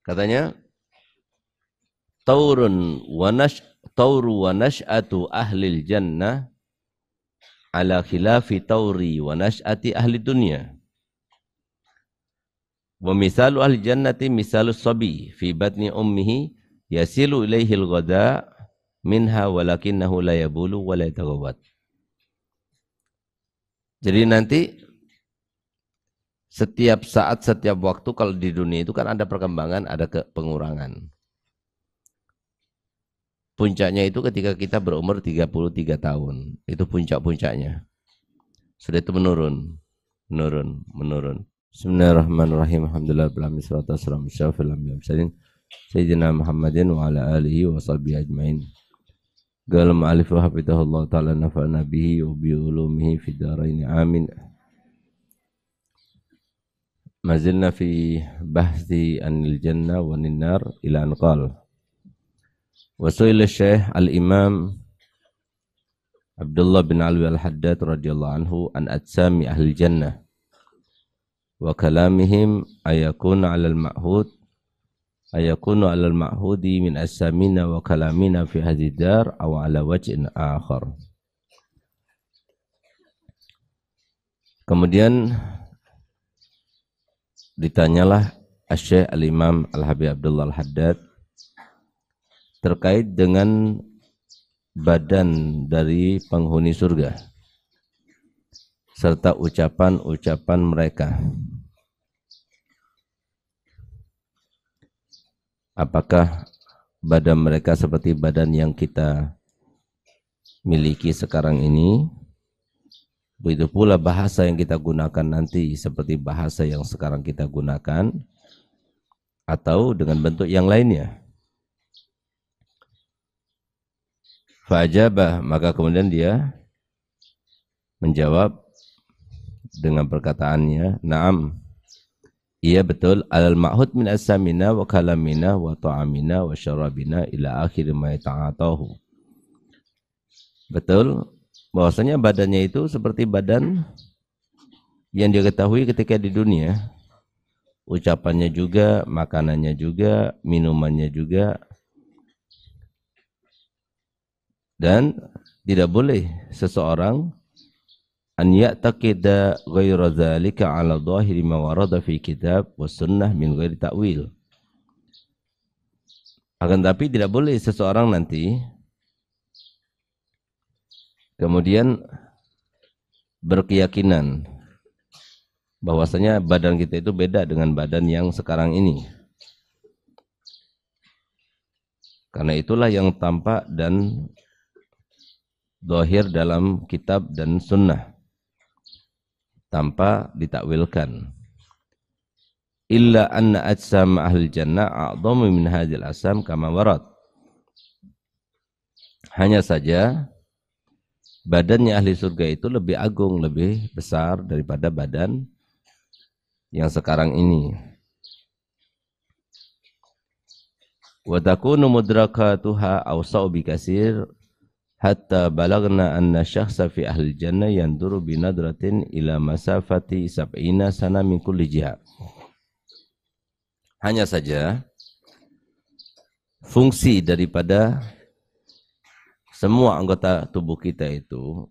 Katanya taurun wa nash'atu ahlil jannah ala khilafi tauri wa nash'ati ahli dunya. Wa misalu ahli jannati misalu sabi fi batni ummihi yasilu ilaihi al-ghada minha walakinnahu la yabulu wa la yataghawwat. Jadi nanti setiap saat, setiap waktu kalau di dunia itu kan ada perkembangan, ada pengurangan. Puncaknya itu ketika kita berumur 33 tahun. Itu puncak-puncaknya. Sudah itu menurun. Bismillahirrahmanirrahim. Alhamdulillah billahi salatu wassalamu ala Sayyidina Muhammadin wa ala alihi wa sahbihi ajmain. Qala ma'alif wa hafidhahullah ta'ala nafa'na bihi wa bi ulumihi fid dharain. Amin. Mazilna fi bahthi anil jannah wa nar ila an qala Wasu'ila Syekh Al-Imam Abdullah bin Alwi Al-Haddad radhiyallahu anhu an atsami ahli jannah wa kalamihim ayakunu 'alal ma'hudi min asamina wa kalamina fi hadhihi dar aw 'ala wajhin akhar. Kemudian ditanyalah Syekh Al-Imam Al-Habib Abdullah Al-Haddad terkait dengan badan dari penghuni surga serta ucapan-ucapan mereka. Apakah badan mereka seperti badan yang kita miliki sekarang ini? Begitu pula bahasa yang kita gunakan nanti seperti bahasa yang sekarang kita gunakan atau dengan bentuk yang lainnya. Fa'ajabah, maka kemudian dia menjawab dengan perkataannya, na'am, iya betul, alal ma'hud min asamina wa kalamina wa ta'amina wa syarabina ila akhir ma ta'atahu. Betul, bahwasanya badannya itu seperti badan yang dia ketahui ketika di dunia. Ucapannya juga, makanannya juga, minumannya juga. Dan tidak boleh seseorang an ya'taqida ghayra dzalika 'ala dhahiri ma warada fi kitab was sunnah min ghairi ta'wil. Akan tapi tidak boleh seseorang nanti kemudian berkeyakinan bahwasanya badan kita itu beda dengan badan yang sekarang ini. Karena itulah yang tampak dan zahir dalam kitab dan sunnah tanpa ditakwilkan. Illa anna ajsam ahli jannah a'dhamu min hadhil asam kama warad. Hanya saja badannya ahli surga itu lebih agung, lebih besar daripada badan yang sekarang ini. Wa takunu mudrakatuha awsa'u bikasir hatta balagna anna syakhsa fi ahli jannah yanduru binadratin ila masafati sab'ina sana min kulli jihah. Hanya saja fungsi daripada semua anggota tubuh kita itu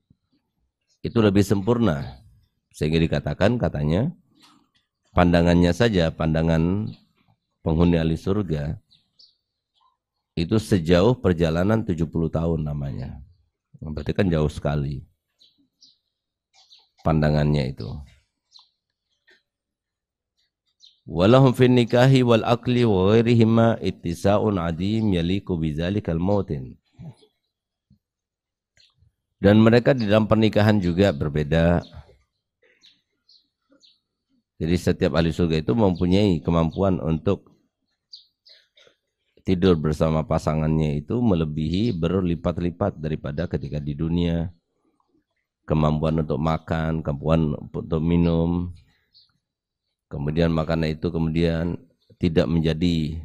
lebih sempurna sehingga dikatakan katanya pandangannya saja, pandangan penghuni ahli surga itu sejauh perjalanan 70 tahun namanya. Berarti kan jauh sekali pandangannya itu. Walahum fin nikahi wal akli wa ghairihima ittisa'un adim yaliku bizalikal mautin. Dan mereka di dalam pernikahan juga berbeda. Jadi setiap ahli surga itu mempunyai kemampuan untuk tidur bersama pasangannya itu melebihi berlipat-lipat daripada ketika di dunia. Kemampuan untuk makan, kemampuan untuk minum. Kemudian makanan itu kemudian tidak menjadi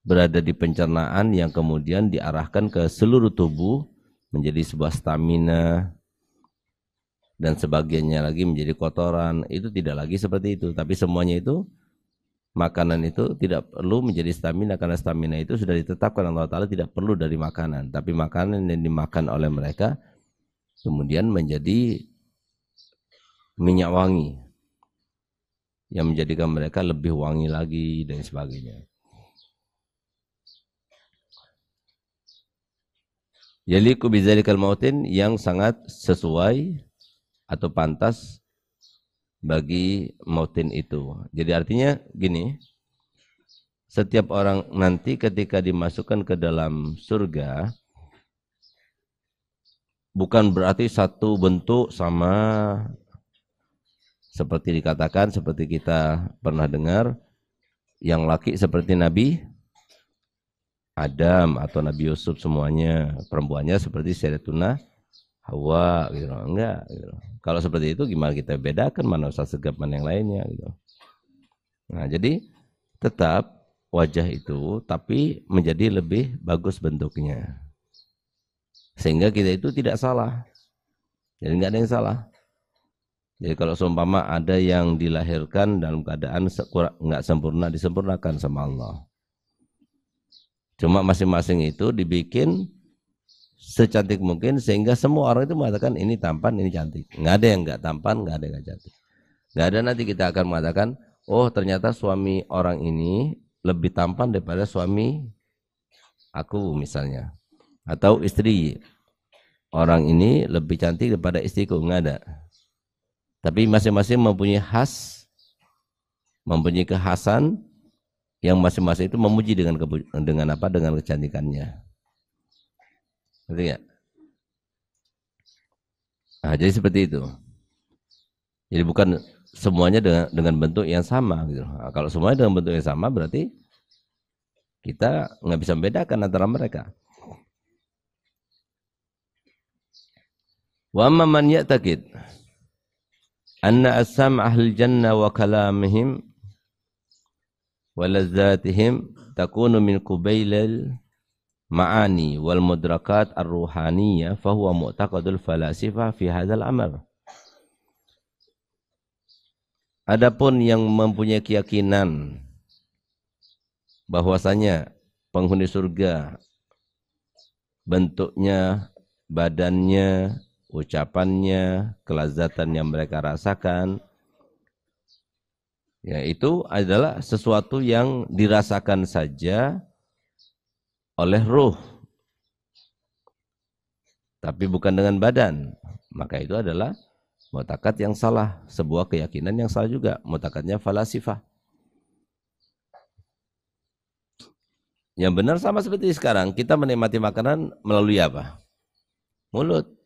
berada di pencernaan yang kemudian diarahkan ke seluruh tubuh menjadi sebuah stamina dan sebagiannya lagi menjadi kotoran. Itu tidak lagi seperti itu, tapi semuanya itu makanan itu tidak perlu menjadi stamina, karena stamina itu sudah ditetapkan Allah Ta'ala tidak perlu dari makanan, tapi makanan yang dimakan oleh mereka kemudian menjadi minyak wangi yang menjadikan mereka lebih wangi lagi dan sebagainya. Yaliku bizalikal mautin, yang sangat sesuai atau pantas bagi mautin itu. Jadi artinya gini, setiap orang nanti ketika dimasukkan ke dalam surga bukan berarti satu bentuk sama, seperti dikatakan, seperti kita pernah dengar, yang laki seperti Nabi Adam atau Nabi Yusuf semuanya, perempuannya seperti Sayyidatuna Hawa gitu. Enggak gitu. Kalau seperti itu gimana kita bedakan mana Ustaz Segap mana yang lainnya gitu. Nah, jadi tetap wajah itu tapi menjadi lebih bagus bentuknya. Sehingga kita itu tidak salah. Jadi enggak ada yang salah. Jadi kalau seumpama ada yang dilahirkan dalam keadaan enggak sempurna, disempurnakan sama Allah. Cuma masing-masing itu dibikin secantik mungkin sehingga semua orang itu mengatakan ini tampan, ini cantik. Nggak ada yang nggak tampan, nggak ada yang nggak cantik. Nggak ada nanti kita akan mengatakan, oh ternyata suami orang ini lebih tampan daripada suami aku misalnya. Atau istri orang ini lebih cantik daripada istriku. Nggak ada. Tapi masing-masing mempunyai mempunyai kekhasan yang masing-masing itu memuji dengan apa? Dengan kecantikannya. Ngerti nggak? Nah, jadi seperti itu. Jadi bukan semuanya dengan bentuk yang sama gitu. Nah, kalau semuanya dengan bentuk yang sama berarti kita nggak bisa membedakan antara mereka. Wa amma man ya'taqid anna asam ahli jannah wa kalamihim waladzatihim takunu min qubailil ma'ani wal mudrakat ar-ruhaniyah fahuwa mu'taqadul falasifah fi hadzal amr. Adapun yang mempunyai keyakinan bahwasanya penghuni surga bentuknya, badannya, ucapannya, kelazatan yang mereka rasakan, ya itu adalah sesuatu yang dirasakan saja oleh ruh, tapi bukan dengan badan. Maka itu adalah mu'taqad yang salah, sebuah keyakinan yang salah juga. Mu'taqadnya falasifah. Yang benar sama seperti sekarang, kita menikmati makanan melalui apa? Mulut.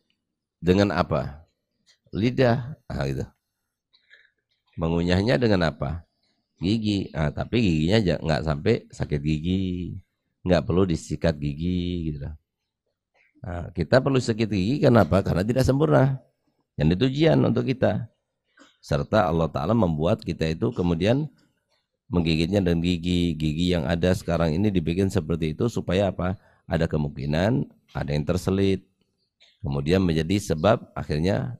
Dengan apa? Lidah. Nah, gitu. Mengunyahnya dengan apa? Gigi. Nah, tapi giginya nggak sampai sakit gigi, nggak perlu disikat gigi, gitu. Nah, kita perlu sikat gigi kenapa? Karena tidak sempurna. Yang itu ujian untuk kita. Serta Allah Ta'ala membuat kita itu kemudian menggigitnya dengan gigi yang ada sekarang ini dibikin seperti itu supaya apa? Ada kemungkinan ada yang terselit, kemudian menjadi sebab akhirnya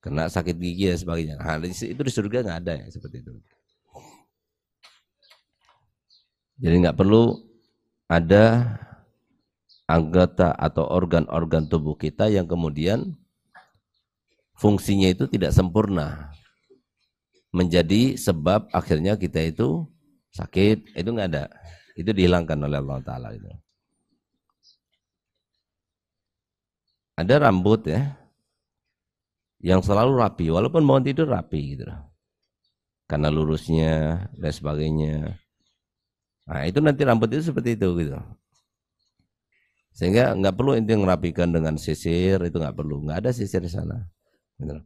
kena sakit gigi dan sebagainya. Nah, itu di surga nggak ada ya seperti itu. Jadi nggak perlu ada anggota atau organ-organ tubuh kita yang kemudian fungsinya itu tidak sempurna menjadi sebab akhirnya kita itu sakit. Itu nggak ada. Itu dihilangkan oleh Allah Ta'ala itu. Ada rambut ya yang selalu rapi, walaupun bangun tidur rapi gitu, karena lurusnya dan sebagainya. Nah itu nanti rambut itu seperti itu gitu. Sehingga nggak perlu inti ngerapikan dengan sisir, itu nggak perlu, nggak ada sisir di sana. Gitu.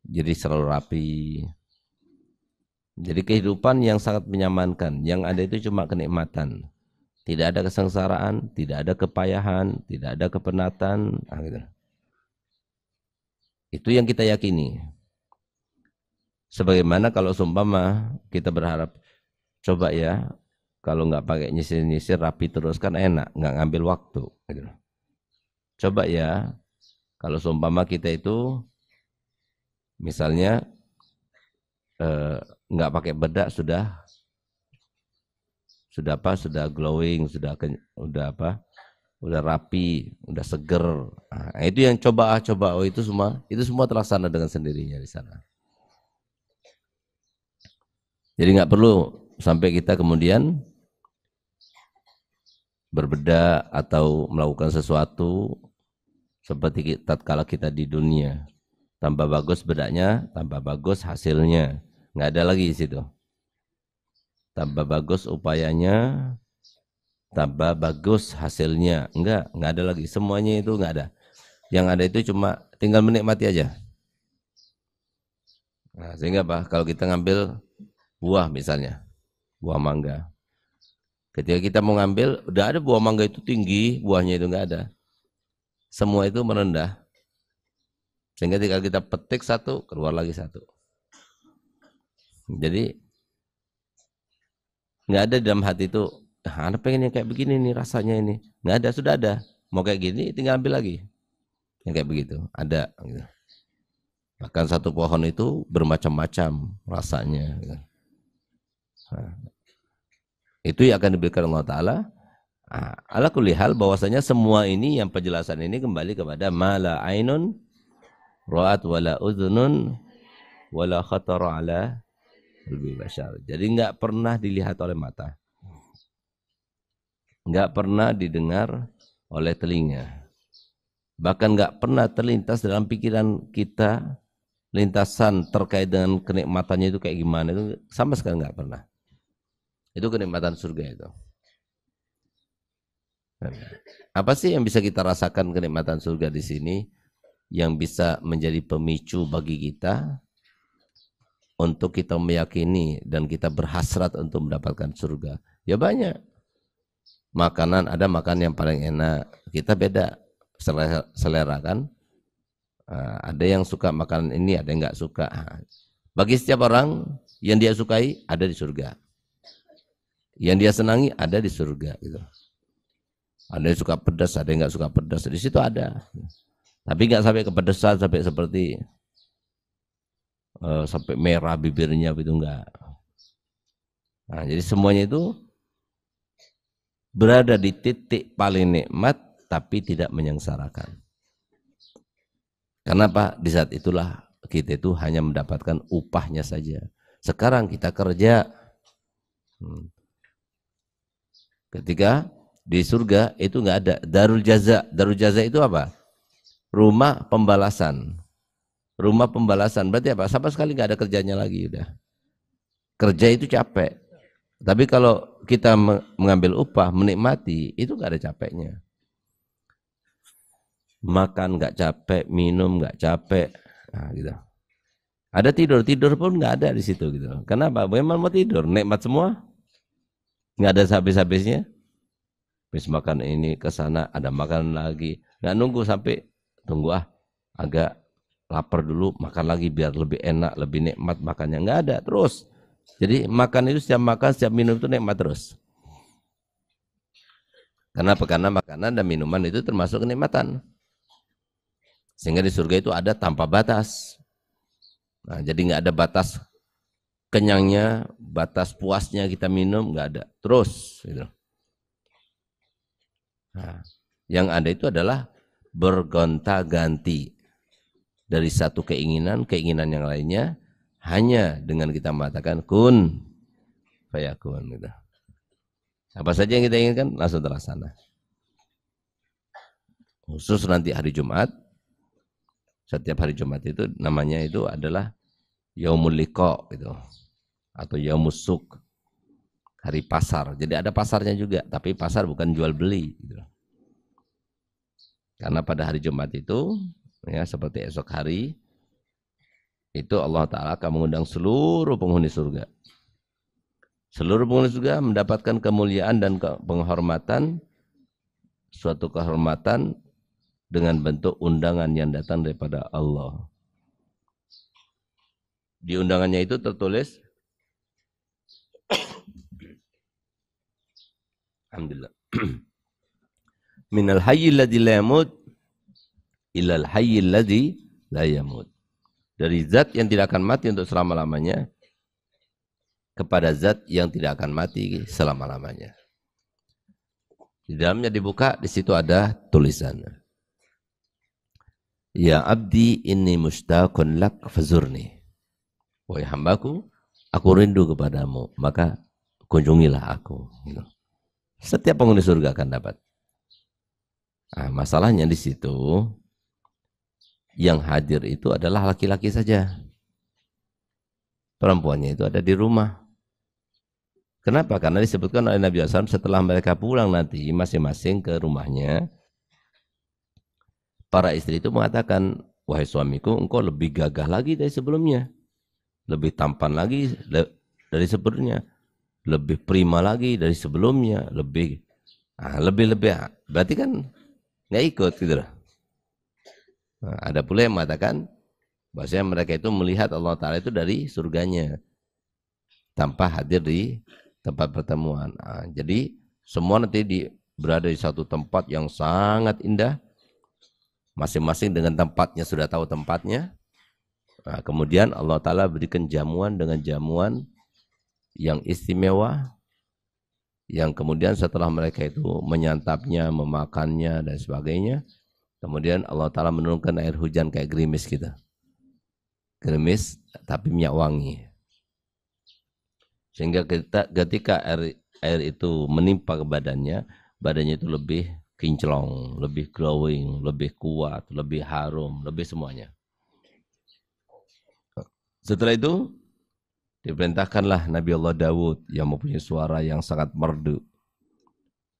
Jadi selalu rapi. Jadi kehidupan yang sangat menyamankan, yang ada itu cuma kenikmatan. Tidak ada kesengsaraan, tidak ada kepayahan, tidak ada kepenatan. Nah, gitu. Itu yang kita yakini. Sebagaimana kalau seumpama kita berharap, coba ya, kalau nggak pakai nyisir-nyisir rapi terus kan enak, nggak ngambil waktu. Gitu. Coba ya, kalau seumpama kita itu misalnya nggak pakai bedak sudah apa? Sudah glowing, sudah apa? Udah rapi, udah seger. Nah, itu yang coba oh itu semua terlaksana dengan sendirinya di sana. Jadi nggak perlu sampai kita kemudian berbeda atau melakukan sesuatu seperti tatkala kita di dunia. Tambah bagus bedaknya, tambah bagus hasilnya. Nggak ada lagi di situ. Tambah bagus upayanya, tambah bagus hasilnya. Enggak ada lagi. Semuanya itu enggak ada. Yang ada itu cuma tinggal menikmati aja. Nah, sehingga apa? Kalau kita ngambil buah misalnya, buah mangga. Ketika kita mau ngambil, udah ada buah mangga itu tinggi, buahnya itu enggak ada. Semua itu merendah. Sehingga ketika kita petik satu, keluar lagi satu. Jadi enggak ada dalam hati itu, anak pengen yang kayak begini nih rasanya ini. Enggak ada, sudah ada. Mau kayak gini, tinggal ambil lagi. Yang kayak begitu, ada. Gitu. Bahkan satu pohon itu bermacam-macam rasanya. Gitu. Nah, itu yang akan diberikan Allah Ta'ala. Nah, ala kulli hal bahwasanya semua ini yang penjelasan ini kembali kepada mala ainun ra'at wala udhunun wala khatara ala qalbi bashar. Jadi enggak pernah dilihat oleh mata. Enggak pernah didengar oleh telinga. Bahkan enggak pernah terlintas dalam pikiran kita lintasan terkait dengan kenikmatannya itu kayak gimana, itu sama sekali enggak pernah. Itu kenikmatan surga itu. Apa sih yang bisa kita rasakan kenikmatan surga di sini yang bisa menjadi pemicu bagi kita untuk kita meyakini dan kita berhasrat untuk mendapatkan surga? Ya banyak. Makanan, ada makan yang paling enak. Kita beda selera kan. Ada yang suka makanan ini, ada yang nggak suka. Bagi setiap orang yang dia sukai ada di surga. Yang dia senangi ada di surga gitu. Ada yang suka pedas, ada yang nggak suka pedas. Di situ ada. Tapi nggak sampai kepedesan, sampai seperti sampai merah bibirnya itu enggak. Nah, jadi semuanya itu berada di titik paling nikmat tapi tidak menyengsarakan. Kenapa? Di saat itulah kita itu hanya mendapatkan upahnya saja. Sekarang kita kerja. Ketika di surga itu enggak ada darul jaza. Darul jaza itu apa? Rumah pembalasan. Rumah pembalasan berarti apa? Sama sekali enggak ada kerjanya lagi udah. Kerja itu capek. Tapi kalau kita mengambil upah, menikmati, itu enggak ada capeknya. Makan enggak capek, minum enggak capek. Nah, gitu. Ada tidur pun enggak ada di situ gitu. Kenapa? Memang mau tidur, nikmat semua. Enggak ada habis-habisnya. Habis makan ini ke sana ada makan lagi. Nggak nunggu sampai tunggu agak lapar dulu makan lagi biar lebih enak, lebih nikmat makannya. Nggak ada, terus. Jadi makan itu setiap makan, setiap minum itu nikmat terus. Kenapa? Karena makanan dan minuman itu termasuk kenikmatan. Sehingga di surga itu ada tanpa batas. Nah, jadi nggak ada batas kenyangnya, batas puasnya kita minum, nggak ada. Terus gitu. Nah, yang ada itu adalah bergonta-ganti dari satu keinginan yang lainnya hanya dengan kita mengatakan kun fayakun gitu. Apa saja yang kita inginkan langsung terlaksana. Khusus nanti hari Jumat, setiap hari Jumat itu namanya itu adalah yaumul liqa gitu atau yaumus suq. Hari pasar, jadi ada pasarnya juga, tapi pasar bukan jual beli. Gitu. Karena pada hari Jumat itu, ya seperti esok hari, itu Allah Ta'ala akan mengundang seluruh penghuni surga. Seluruh penghuni surga mendapatkan kemuliaan dan penghormatan, suatu kehormatan dengan bentuk undangan yang datang daripada Allah. Di undangannya itu tertulis, alhamdulillah. Minal hayyil ladzi la yamut ilal hayyil ladzi la yamut. Dari zat yang tidak akan mati untuk selama-lamanya kepada zat yang tidak akan mati selama-lamanya. Di dalamnya dibuka, di situ ada tulisan. Ya abdi inni mushtaqun lak fazurni. Wahai hambaku, aku rindu kepadamu, maka kunjungilah aku. Setiap penghuni surga akan dapat. Nah, masalahnya di situ, yang hadir itu adalah laki-laki saja. Perempuannya itu ada di rumah. Kenapa? Karena disebutkan oleh Nabi SAW setelah mereka pulang nanti masing-masing ke rumahnya, para istri itu mengatakan, wahai suamiku, engkau lebih gagah lagi dari sebelumnya, lebih tampan lagi dari sebelumnya, lebih prima lagi dari sebelumnya, lebih. Berarti kan nggak ikut gitu loh. Nah, ada pula yang mengatakan bahwasanya mereka itu melihat Allah Ta'ala itu dari surganya tanpa hadir di tempat pertemuan. Nah, jadi semua nanti berada di satu tempat yang sangat indah, masing-masing dengan tempatnya, sudah tahu tempatnya. Nah, kemudian Allah Ta'ala berikan jamuan dengan jamuan yang istimewa, yang kemudian setelah mereka itu menyantapnya, memakannya dan sebagainya, kemudian Allah Ta'ala menurunkan air hujan kayak gerimis kita. Gerimis tapi minyak wangi. Sehingga ketika air itu menimpa ke badannya itu lebih kinclong, lebih glowing, lebih kuat, lebih harum, lebih semuanya. Setelah itu diperintahkanlah Nabi Allah Dawud yang mempunyai suara yang sangat merdu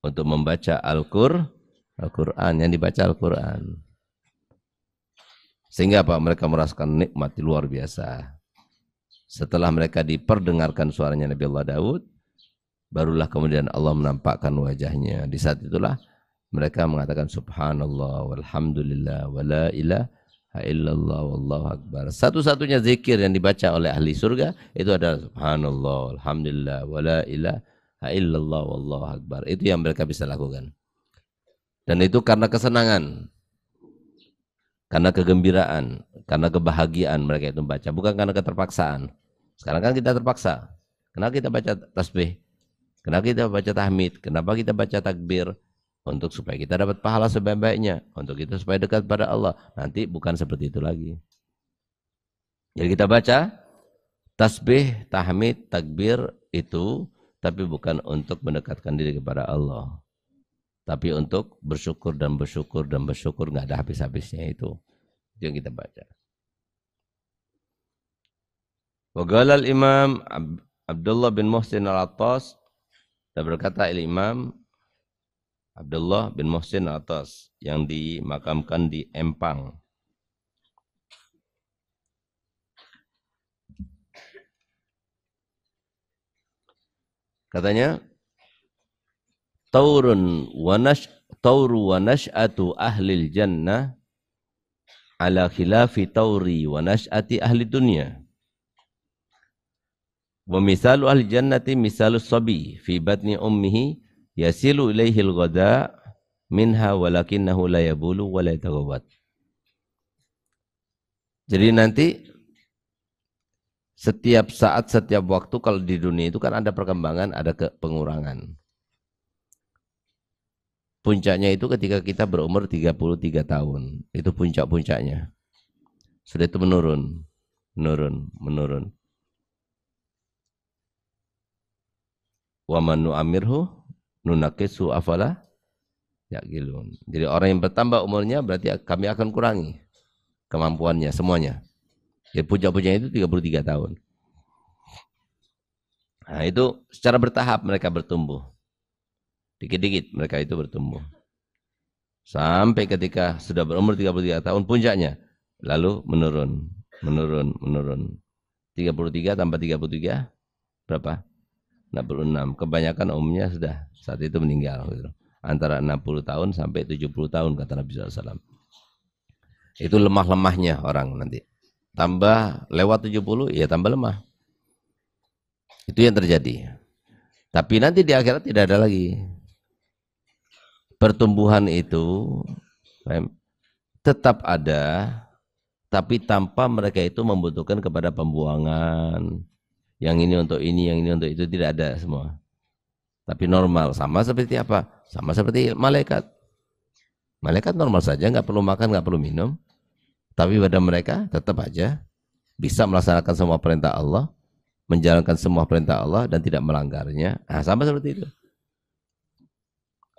untuk membaca Al-Quran, yang dibaca Al-Quran. Sehingga apa? Mereka merasakan nikmat luar biasa. Setelah mereka diperdengarkan suaranya Nabi Allah Daud, barulah kemudian Allah menampakkan wajahnya. Di saat itulah mereka mengatakan subhanallah walhamdulillah wala ilaha illallah wallahu akbar. Satu-satunya zikir yang dibaca oleh ahli surga itu adalah subhanallah walhamdulillah wala ilaha illallah wallahu akbar. Itu yang mereka bisa lakukan. Dan itu karena kesenangan, karena kegembiraan, karena kebahagiaan mereka itu membaca, bukan karena keterpaksaan. Sekarang kan kita terpaksa. Kenapa kita baca tasbih? Kenapa kita baca tahmid? Kenapa kita baca takbir? Untuk supaya kita dapat pahala sebaik-baiknya. Untuk kita supaya dekat pada Allah. Nanti bukan seperti itu lagi. Jadi kita baca tasbih, tahmid, takbir itu, tapi bukan untuk mendekatkan diri kepada Allah. Tapi untuk bersyukur dan bersyukur dan bersyukur, nggak ada habis-habisnya itu. Itu yang kita baca. Waqala al-Imam Abdullah bin Muhsin al-Attas, dan berkata Imam Abdullah bin Muhsin al-Attas yang dimakamkan di Empang. Katanya, tauru wa nash'atu ahlil jannah ala khilafi tauri wa nash'ati ahli dunya. Wa misalu ahli jannati misalu sabi fi batni ummihi yasilu ilaihil ghada minha walakinnahu la yabulu wa la yataghawwat. Jadi nanti setiap saat, setiap waktu kalau di dunia itu kan ada perkembangan, ada pengurangan. Puncaknya itu ketika kita berumur 33 tahun. Itu puncak-puncaknya. Sudah itu menurun. Wa man nu'amirhu nunakisu afala yaqilun. Jadi orang yang bertambah umurnya berarti kami akan kurangi kemampuannya semuanya. Jadi puncak-puncaknya itu 33 tahun. Nah, itu secara bertahap mereka bertumbuh. Dikit-dikit mereka itu bertumbuh. Sampai ketika sudah berumur 33 tahun puncaknya, lalu menurun. 33 tambah 33 berapa? 66. Kebanyakan umumnya sudah saat itu meninggal. Antara 60 tahun sampai 70 tahun kata Nabi SAW. Itu lemah-lemahnya orang nanti. Tambah lewat 70, ya tambah lemah. Itu yang terjadi. Tapi nanti di akhirat tidak ada lagi. Pertumbuhan itu tetap ada, tapi tanpa mereka itu membutuhkan kepada pembuangan. yang ini untuk ini, yang ini untuk itu, tidak ada semua. Tapi normal, sama seperti apa? Sama seperti malaikat. Malaikat normal saja, nggak perlu makan, nggak perlu minum. Tapi pada mereka tetap aja bisa melaksanakan semua perintah Allah, menjalankan semua perintah Allah dan tidak melanggarnya. Nah, sama seperti itu.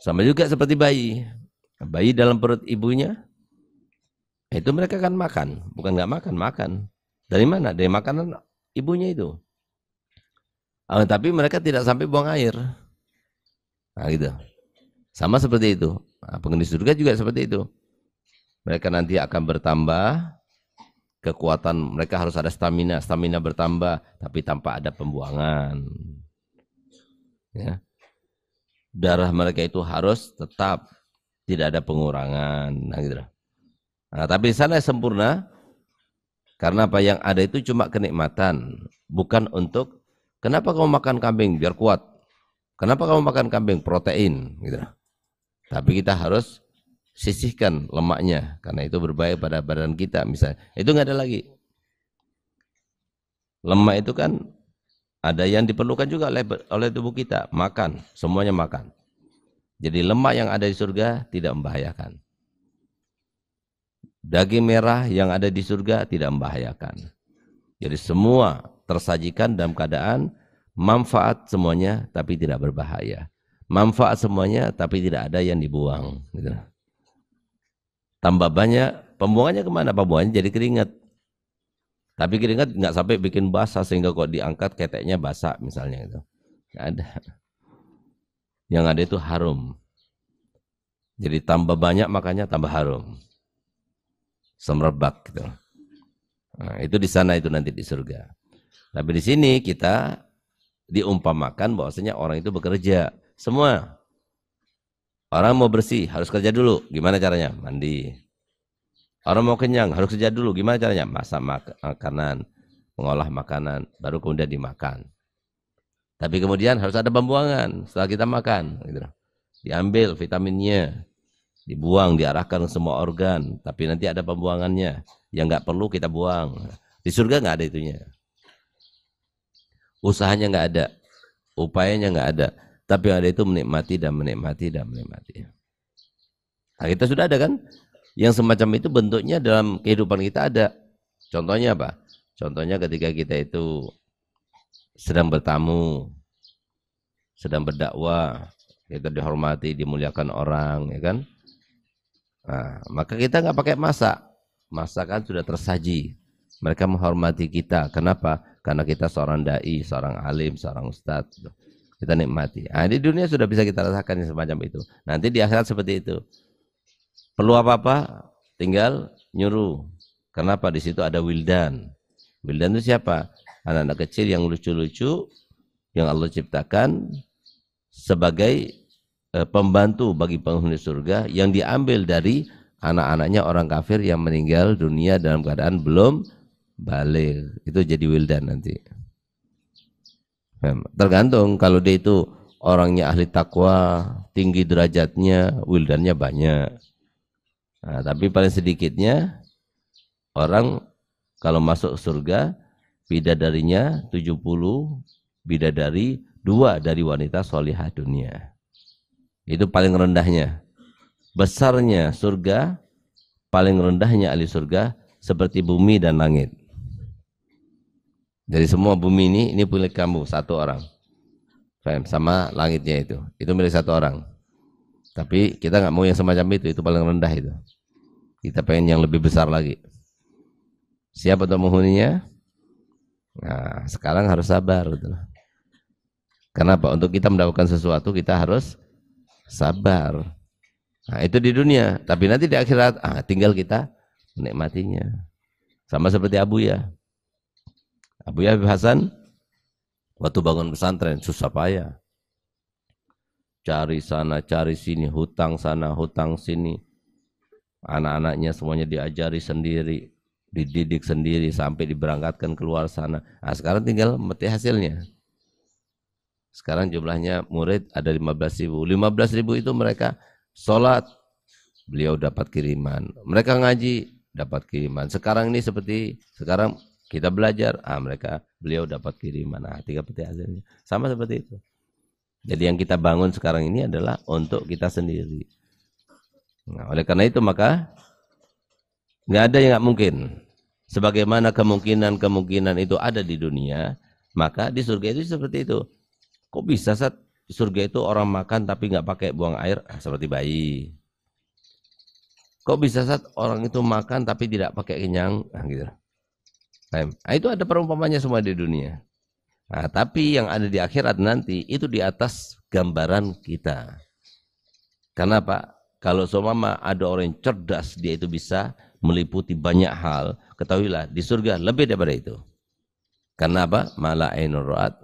Sama juga seperti bayi. Bayi dalam perut ibunya, itu mereka kan makan, bukan nggak makan, makan. Dari mana? Dari makanan ibunya itu. Tapi mereka tidak sampai buang air. Nah, gitu. Sama seperti itu. Nah, penghuni surga juga seperti itu. Mereka nanti akan bertambah kekuatan, mereka harus ada stamina, stamina bertambah, tapi tanpa ada pembuangan. Ya. Darah mereka itu harus tetap tidak ada pengurangan. Nah, gitu. Nah, tapi di sana sempurna, karena apa yang ada itu cuma kenikmatan, bukan untuk kenapa kamu makan kambing biar kuat. Kenapa kamu makan kambing? Protein, gitu. Tapi kita harus sisihkan lemaknya, karena itu berbahaya pada badan kita. Misalnya, itu nggak ada lagi. Lemak itu kan ada yang diperlukan juga oleh tubuh kita. Makan, semuanya makan. Jadi lemak yang ada di surga tidak membahayakan. Daging merah yang ada di surga tidak membahayakan. Jadi semua tersajikan dalam keadaan manfaat semuanya, tapi tidak berbahaya. Manfaat semuanya, tapi tidak ada yang dibuang. Gitu. Tambah banyak, pembuangannya kemana? Pembuangannya jadi keringat. Tapi keringat nggak sampai bikin basah sehingga kok diangkat keteknya basah misalnya itu. Nggak ada. Yang ada itu harum. Jadi tambah banyak makanya tambah harum. Semerbak gitu. Nah, itu di sana itu nanti di surga. Tapi di sini kita diumpamakan bahwasanya orang itu bekerja. Semua orang mau bersih harus kerja dulu. Gimana caranya? Mandi. Orang mau kenyang harus kerja dulu. Gimana caranya? Masak makanan, mengolah makanan, baru kemudian dimakan. Tapi kemudian harus ada pembuangan setelah kita makan. Gitu. Diambil vitaminnya, dibuang, diarahkan ke semua organ. Tapi nanti ada pembuangannya. Yang nggak perlu kita buang. Di surga nggak ada itunya. Usahanya nggak ada, upayanya nggak ada, tapi yang ada itu menikmati dan menikmati dan menikmati. Nah, kita sudah ada kan? Yang semacam itu bentuknya dalam kehidupan kita ada. Contohnya apa? Contohnya ketika kita itu sedang bertamu, sedang berdakwah, kita dihormati, dimuliakan orang, ya kan? Nah, maka kita nggak pakai masak, masakan sudah tersaji. Mereka menghormati kita. Kenapa? Karena kita seorang dai, seorang alim, seorang ustadz. Kita nikmati. Nah, di dunia sudah bisa kita rasakan yang semacam itu. Nanti di akhirat seperti itu. Perlu apa-apa, tinggal nyuruh. Kenapa? Di situ ada wildan. Wildan itu siapa? Anak-anak kecil yang lucu-lucu, yang Allah ciptakan sebagai pembantu bagi penghuni surga, yang diambil dari anak-anaknya orang kafir yang meninggal dunia dalam keadaan belum balik. Itu jadi wildan nanti. Tergantung, kalau dia itu orangnya ahli takwa, tinggi derajatnya, wildannya banyak. Nah, tapi paling sedikitnya orang kalau masuk surga, bidadarinya 70 bidadari, 2 dari wanita solihah dunia. Itu paling rendahnya. Besarnya surga, paling rendahnya ahli surga seperti bumi dan langit. Dari semua bumi ini milik kamu, satu orang. Sama langitnya itu milik satu orang. Tapi kita nggak mau yang semacam itu paling rendah itu. Kita pengen yang lebih besar lagi. Siap untuk menghuninya? Nah, sekarang harus sabar. Betul. Kenapa? Untuk kita mendapatkan sesuatu kita harus sabar. Nah, itu di dunia. Tapi nanti di akhirat, tinggal kita menikmatinya. Sama seperti Abuya. Abuya Habib Hasan, waktu bangun pesantren, susah payah. Cari sana, cari sini, hutang sana, hutang sini. Anak-anaknya semuanya diajari sendiri, dididik sendiri, sampai diberangkatkan keluar sana. Nah, sekarang tinggal meti hasilnya. Sekarang jumlahnya murid ada 15.000. 15.000 itu mereka sholat, beliau dapat kiriman. Mereka ngaji, dapat kiriman. Sekarang ini seperti, sekarang Kita belajar, beliau dapat kiriman. Nah, 3 peti hasilnya. Sama seperti itu. Jadi yang kita bangun sekarang ini adalah untuk kita sendiri. Nah, oleh karena itu maka nggak ada yang nggak mungkin. Sebagaimana kemungkinan itu ada di dunia, maka di surga itu seperti itu. Kok bisa saat di surga itu orang makan tapi nggak pakai buang air, seperti bayi. Kok bisa saat orang itu makan tapi tidak pakai kenyang, gitu. Nah, itu ada perumpamannya semua di dunia. Nah, tapi yang ada di akhirat nanti itu di atas gambaran kita. Kenapa? Kalau seumpama ada orang yang cerdas, dia itu bisa meliputi banyak hal. Ketahuilah di surga lebih daripada itu. Karena apa? Mala ainur ra'at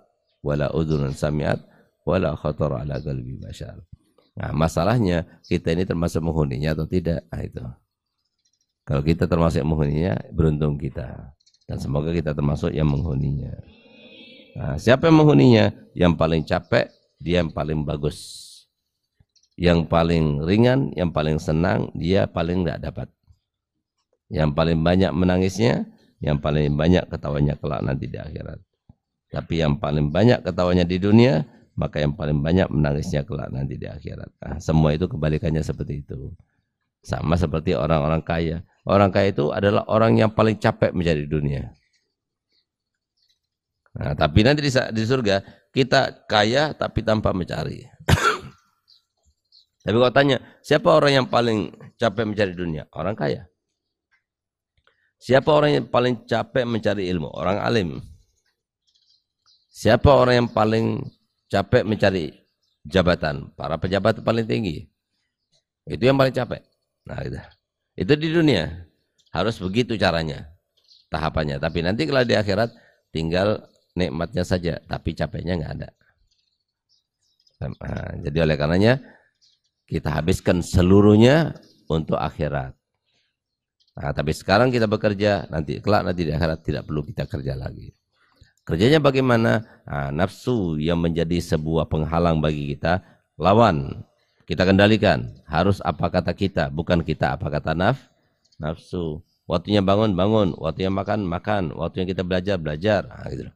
wala udhunun sami'at wala khatara ala qalbi bashar. Nah, masalahnya kita ini termasuk menghuninya atau tidak? Nah, itu. Kalau kita termasuk menghuninya, beruntung kita. Dan semoga kita termasuk yang menghuninya. Nah, siapa yang menghuninya? Yang paling capek, dia yang paling bagus. Yang paling ringan, yang paling senang, dia paling tidak dapat. Yang paling banyak menangisnya, yang paling banyak ketawanya kelak nanti di akhirat. Tapi yang paling banyak ketawanya di dunia, maka yang paling banyak menangisnya kelak nanti di akhirat. Nah, semua itu kebalikannya seperti itu. Sama seperti orang-orang kaya. Orang kaya itu adalah orang yang paling capek mencari dunia. Nah, tapi nanti di surga kita kaya tapi tanpa mencari. Tapi kalau tanya, siapa orang yang paling capek mencari dunia? Orang kaya. Siapa orang yang paling capek mencari ilmu? Orang alim. Siapa orang yang paling capek mencari jabatan? Para pejabat paling tinggi. Itu yang paling capek. Nah, itu di dunia. Harus begitu caranya, tahapannya. Tapi nanti kalau di akhirat tinggal nikmatnya saja, tapi capeknya nggak ada. Nah, jadi oleh karenanya kita habiskan seluruhnya untuk akhirat. Nah, tapi sekarang kita bekerja, kelak nanti di akhirat tidak perlu kita kerja lagi. Kerjanya bagaimana? Nah, nafsu yang menjadi sebuah penghalang bagi kita, lawan. Kita kendalikan. Harus apa kata kita, bukan kita apa kata nafsu. Waktunya bangun, waktunya makan, waktunya kita belajar. Nah, gitu.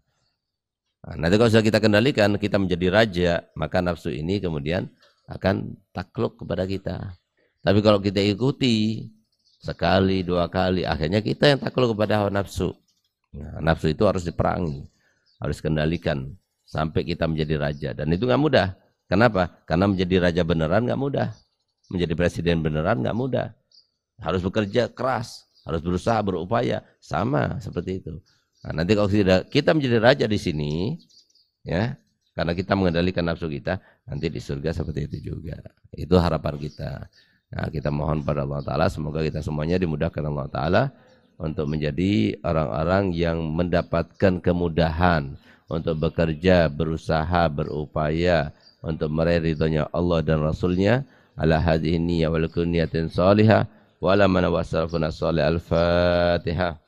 Nah, nanti kalau sudah kita kendalikan, kita menjadi raja, maka nafsu ini kemudian akan takluk kepada kita. Tapi kalau kita ikuti sekali, 2 kali, akhirnya kita yang takluk kepada hawa nafsu. Nah, nafsu itu harus diperangi, harus kendalikan sampai kita menjadi raja. Dan itu nggak mudah. Kenapa? Karena menjadi raja beneran nggak mudah. Menjadi presiden beneran nggak mudah. Harus bekerja keras, harus berusaha, berupaya. Sama seperti itu. Nah, nanti kalau kita menjadi raja di sini, ya, karena kita mengendalikan nafsu kita, nanti di surga seperti itu juga. Itu harapan kita. Nah, kita mohon pada Allah Ta'ala, semoga kita semuanya dimudahkan Allah Ta'ala untuk menjadi orang-orang yang mendapatkan kemudahan untuk bekerja, berusaha, berupaya untuk meraih ridhonya Allah dan Rasulnya. Ala hadhihi niyyah wal kulliyatin salihah wa ala man wasafuna salih. Al-Fatihah.